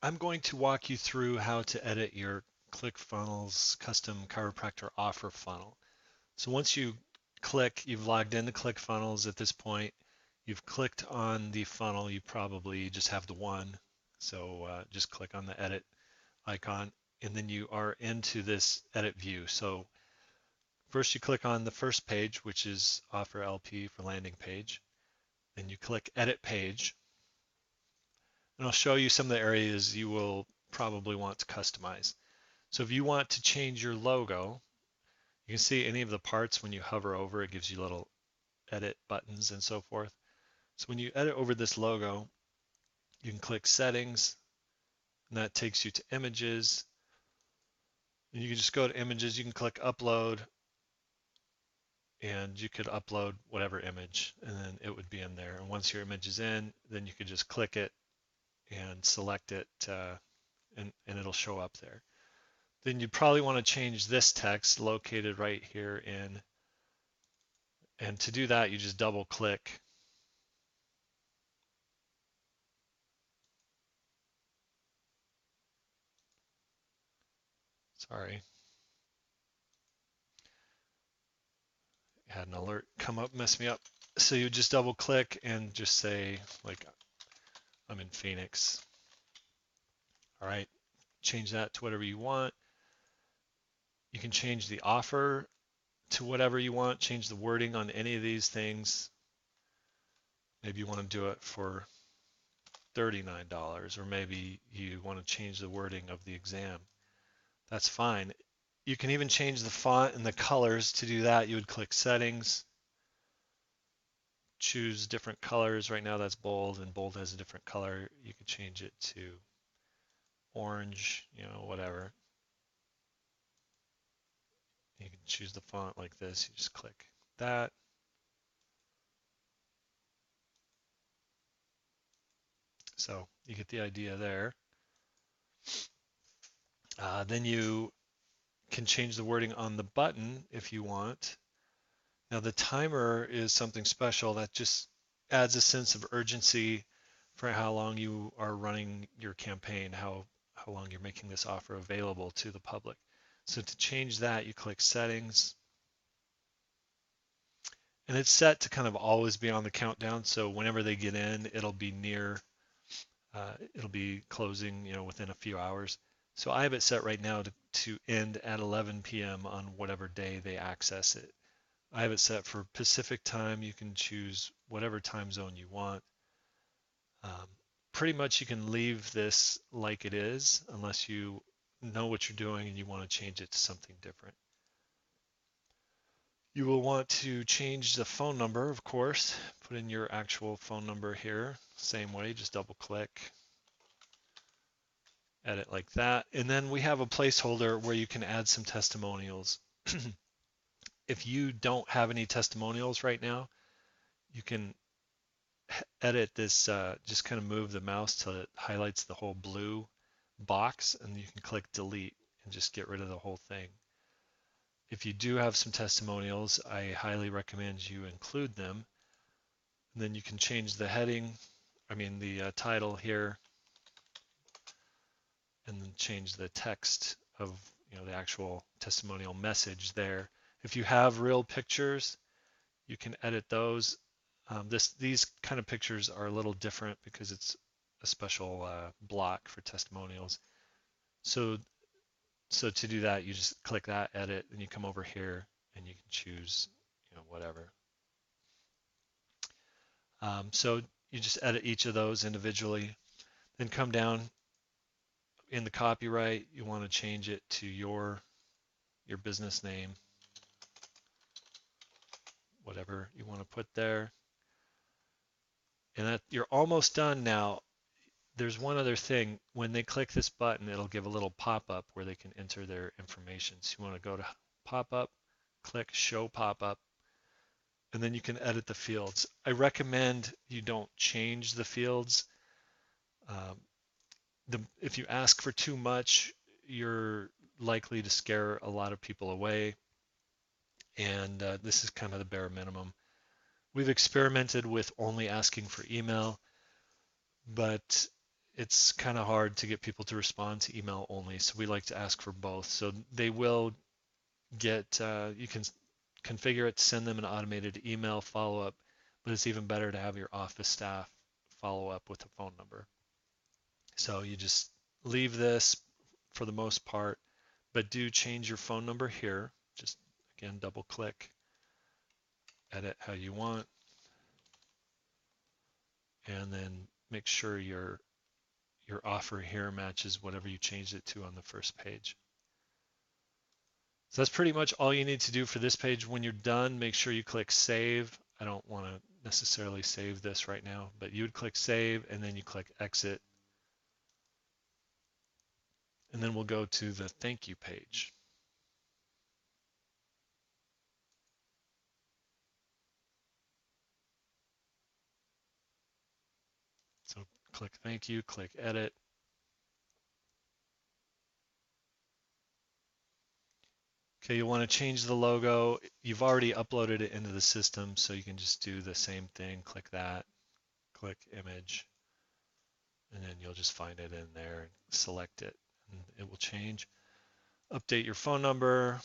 I'm going to walk you through how to edit your ClickFunnels custom chiropractor offer funnel. So once you click, you've logged into ClickFunnels at this point, you've clicked on the funnel, you probably just have the one. So just click on the edit icon, and then you are into this edit view. So first you click on the first page, which is offer LP for landing page. Then you click edit page, and I'll show you some of the areas you will probably want to customize. So if you want to change your logo, you can see any of the parts when you hover over, it gives you little edit buttons and so forth. So when you edit over this logo, you can click settings, and that takes you to images. And you can just go to images, you can click upload, and you could upload whatever image, and then it would be in there. And once your image is in, then you could just click it and select it, and it'll show up there. Then you'd probably want to change this text located right here in, and to do that, you just double click. Sorry, had an alert come up, mess me up. So you just double click and just say, like, I'm in Phoenix. All right, change that to whatever you want. You can change the offer to whatever you want, change the wording on any of these things. Maybe you want to do it for $39, or maybe you want to change the wording of the exam. That's fine. You can even change the font and the colors. To do that, you would click settings, choose different colors. Right now that's bold, and bold has a different color. You could change it to orange, whatever. You can choose the font like this. You just click that. So you get the idea there. Then you can change the wording on the button if you want. Now the timer is something special that just adds a sense of urgency for how long you are running your campaign, how long you're making this offer available to the public. So to change that, you click settings, and it's set to kind of always be on the countdown. So whenever they get in, it'll be it'll be closing, within a few hours. So I have it set right now to end at 11 p.m. on whatever day they access it. I have it set for Pacific time. You can choose whatever time zone you want. Pretty much you can leave this like it is unless you know what you're doing and you want to change it to something different. You will want to change the phone number, of course. Put in your actual phone number here. Same way, just double click, edit like that. And then we have a placeholder where you can add some testimonials. If you don't have any testimonials right now, you can edit this, just kind of move the mouse till it highlights the whole blue box, and you can click delete and just get rid of the whole thing. If you do have some testimonials, I highly recommend you include them. And then you can change the heading, the title here, and then change the text of the actual testimonial message there. If you have real pictures, you can edit those. These kind of pictures are a little different because it's a special block for testimonials. So to do that, you just click that, edit, and you come over here and you can choose whatever. So you just edit each of those individually, then come down in the copyright. You want to change it to your business name, whatever you want to put there. And that you're almost done now. There's one other thing. When they click this button, it'll give a little pop-up where they can enter their information. So you want to go to pop-up, click show pop-up, and then you can edit the fields. I recommend you don't change the fields. If you ask for too much, you're likely to scare a lot of people away. And this is kind of the bare minimum. We've experimented with only asking for email, but it's kind of hard to get people to respond to email only, so we like to ask for both. So they will get, you can configure it to send them an automated email follow-up, but it's even better to have your office staff follow up with a phone number. So you just leave this for the most part, but do change your phone number here. Just again, double click, edit how you want, and then make sure your offer here matches whatever you changed it to on the first page. So that's pretty much all you need to do for this page. When you're done, make sure you click save. I don't want to necessarily save this right now, but you would click save and then you click exit. And then we'll go to the thank you page. So click thank you, click edit. Okay, you want to change the logo. You've already uploaded it into the system, so you can just do the same thing. Click that, click image, and then you'll just find it in there and select it, and it will change. Update your phone number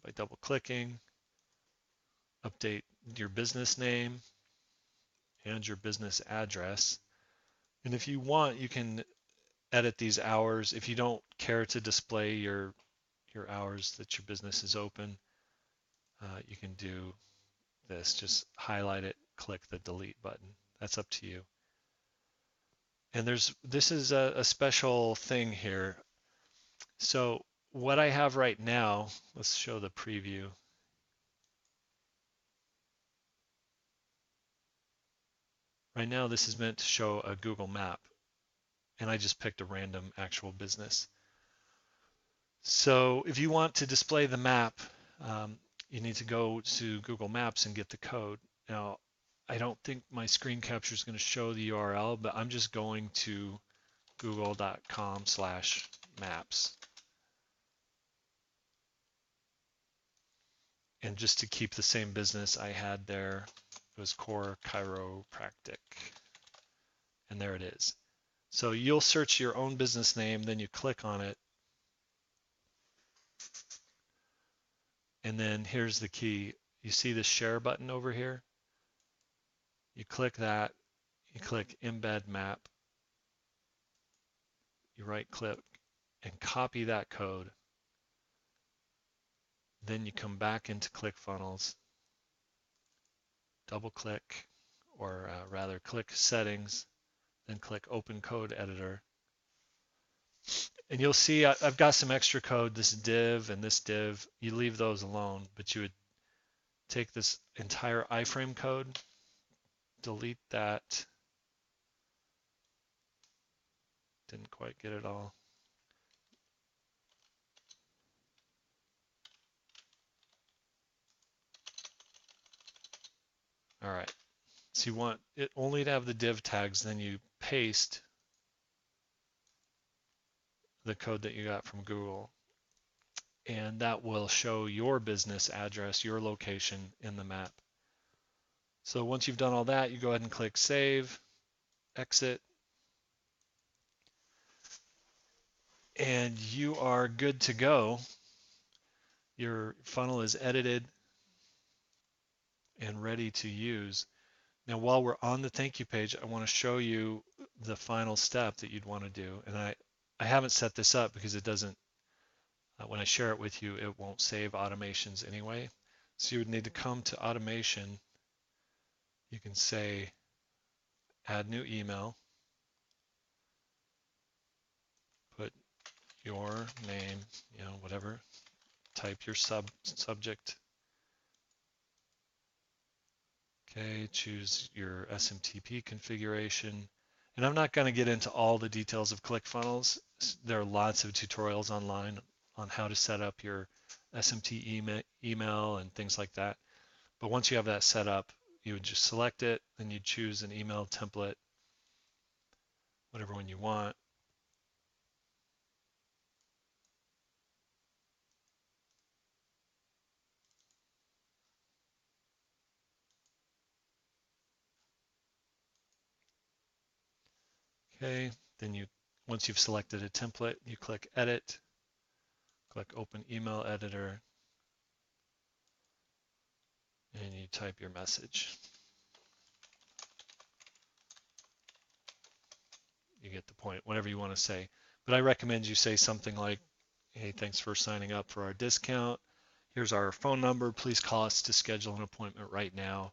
by double clicking. Update your business name and your business address. And if you want, you can edit these hours. If you don't care to display your hours that your business is open, you can do this. Just highlight it, click the delete button. That's up to you. And this is a special thing here. So what I have right now, let's show the preview. Right now, this is meant to show a Google map, and I just picked a random actual business. So if you want to display the map, you need to go to Google Maps and get the code. Now, I don't think my screen capture is going to show the URL, but I'm just going to google.com/maps. And just to keep the same business I had there, it was Core Chiropractic. And there it is. So you'll search your own business name, then you click on it. And then here's the key. You see the share button over here? You click that, you click embed map, you right click and copy that code. Then you come back into ClickFunnels, double click, or rather click settings, then click open code editor. And you'll see I've got some extra code, this div and this div. You leave those alone, but you would take this entire iframe code, delete that. Didn't quite get it all. All right. So you want it only to have the div tags, then you paste the code that you got from Google, and that will show your business address, your location in the map. So once you've done all that, you go ahead and click save, exit, and you are good to go. Your funnel is edited and ready to use. Now, while we're on the thank you page, I want to show you the final step that you'd want to do. And I haven't set this up because it doesn't, when I share it with you, it won't save automations anyway. So you would need to come to automation. You can say add new email, put your name, whatever, type your subject. Okay, choose your SMTP configuration. And I'm not going to get into all the details of ClickFunnels. There are lots of tutorials online on how to set up your SMT email and things like that. But once you have that set up, you would just select it, then you choose an email template, whatever one you want. Okay, then you Once you've selected a template, you click Edit, click Open Email Editor, and you type your message. You get the point, whatever you want to say. But I recommend you say something like, hey, thanks for signing up for our discount. Here's our phone number. Please call us to schedule an appointment right now.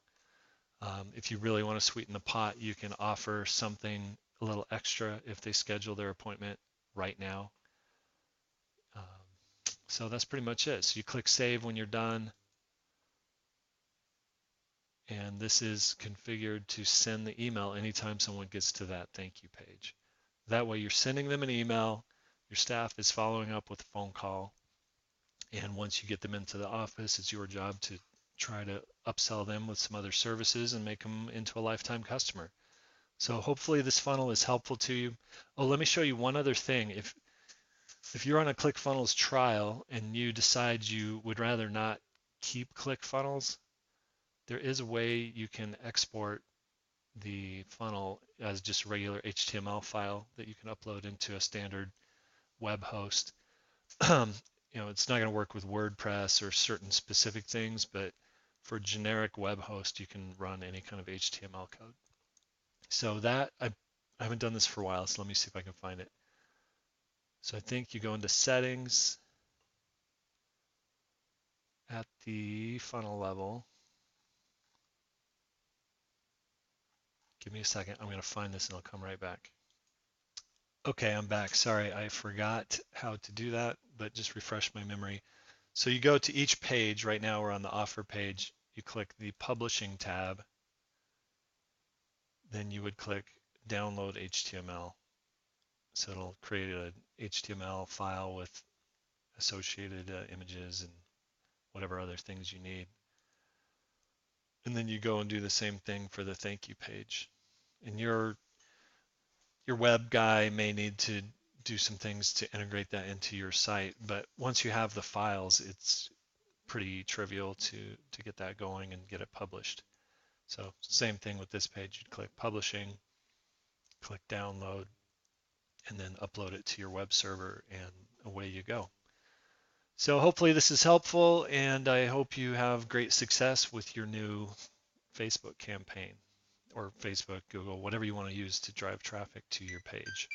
If you really want to sweeten the pot, you can offer something a little extra if they schedule their appointment right now. So that's pretty much it. So you click Save when you're done. And this is configured to send the email anytime someone gets to that thank you page. That way you're sending them an email, your staff is following up with a phone call, and once you get them into the office, it's your job to try to upsell them with some other services and make them into a lifetime customer. So hopefully this funnel is helpful to you. Oh, let me show you one other thing. If you're on a ClickFunnels trial and you decide you would rather not keep ClickFunnels, there is a way you can export the funnel as just a regular HTML file that you can upload into a standard web host. It's not going to work with WordPress or certain specific things, but for a generic web host, you can run any kind of HTML code. So that, I haven't done this for a while, so let me see if I can find it. So I think you go into settings at the funnel level. Give me a second. I'm going to find this and I'll come right back. Okay, I'm back. Sorry, I forgot how to do that, but just refresh my memory. So you go to each page. Right now we're on the offer page. You click the publishing tab. Then you would click download HTML. So it'll create an HTML file with associated images and whatever other things you need. And then you go and do the same thing for the thank you page. And your web guy may need to do some things to integrate that into your site, but once you have the files, it's pretty trivial to get that going and get it published. So same thing with this page. You'd click publishing, click download, and then upload it to your web server, and away you go. So hopefully this is helpful, and I hope you have great success with your new Facebook campaign, or Facebook, Google, whatever you want to use to drive traffic to your page.